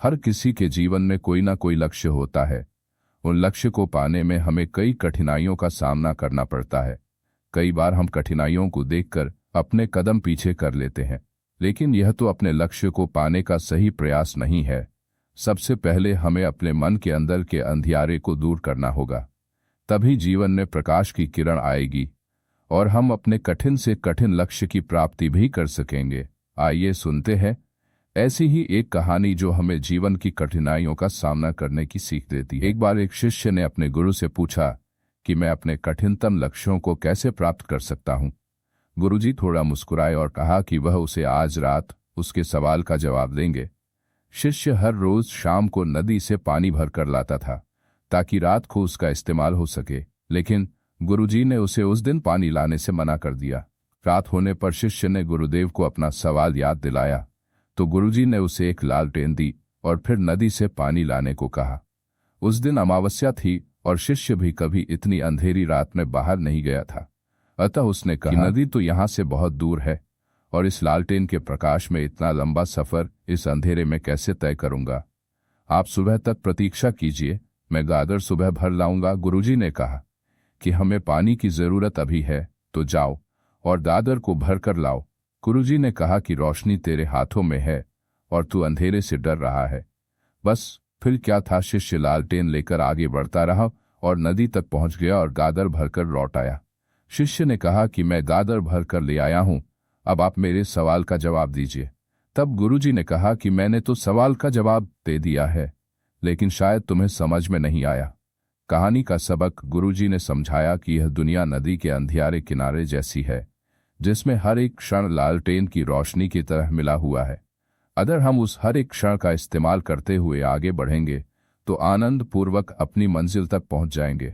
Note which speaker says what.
Speaker 1: हर किसी के जीवन में कोई ना कोई लक्ष्य होता है। उन लक्ष्य को पाने में हमें कई कठिनाइयों का सामना करना पड़ता है। कई बार हम कठिनाइयों को देखकर अपने कदम पीछे कर लेते हैं, लेकिन यह तो अपने लक्ष्य को पाने का सही प्रयास नहीं है। सबसे पहले हमें अपने मन के अंदर के अंधियारे को दूर करना होगा, तभी जीवन में प्रकाश की किरण आएगी और हम अपने कठिन से कठिन लक्ष्य की प्राप्ति भी कर सकेंगे। आइए सुनते हैं ऐसी ही एक कहानी जो हमें जीवन की कठिनाइयों का सामना करने की सीख देती है। एक बार एक शिष्य ने अपने गुरु से पूछा कि मैं अपने कठिनतम लक्ष्यों को कैसे प्राप्त कर सकता हूँ। गुरुजी थोड़ा मुस्कुराए और कहा कि वह उसे आज रात उसके सवाल का जवाब देंगे। शिष्य हर रोज शाम को नदी से पानी भरकर लाता था ताकि रात को उसका इस्तेमाल हो सके, लेकिन गुरुजी ने उसे उस दिन पानी लाने से मना कर दिया। रात होने पर शिष्य ने गुरुदेव को अपना सवाल याद दिलाया तो गुरुजी ने उसे एक लालटेन दी और फिर नदी से पानी लाने को कहा। उस दिन अमावस्या थी और शिष्य भी कभी इतनी अंधेरी रात में बाहर नहीं गया था। अतः उसने कहा कि नदी तो यहाँ से बहुत दूर है और इस लालटेन के प्रकाश में इतना लंबा सफर इस अंधेरे में कैसे तय करूंगा। आप सुबह तक प्रतीक्षा कीजिए, मैं गागर सुबह भर लाऊंगा। गुरुजी ने कहा कि हमें पानी की जरूरत अभी है, तो जाओ और दादर को भर कर लाओ। गुरुजी ने कहा कि रोशनी तेरे हाथों में है और तू अंधेरे से डर रहा है। बस फिर क्या था, शिष्य लालटेन लेकर आगे बढ़ता रहा और नदी तक पहुंच गया और गागर भरकर लौट आया। शिष्य ने कहा कि मैं गागर भरकर ले आया हूं, अब आप मेरे सवाल का जवाब दीजिए। तब गुरुजी ने कहा कि मैंने तो सवाल का जवाब दे दिया है, लेकिन शायद तुम्हें समझ में नहीं आया। कहानी का सबक गुरुजी ने समझाया कि यह दुनिया नदी के अंधियारे किनारे जैसी है, जिसमें हर एक क्षण लालटेन की रोशनी की तरह मिला हुआ है। अगर हम उस हर एक क्षण का इस्तेमाल करते हुए आगे बढ़ेंगे तो आनंद पूर्वक अपनी मंजिल तक पहुंच जाएंगे।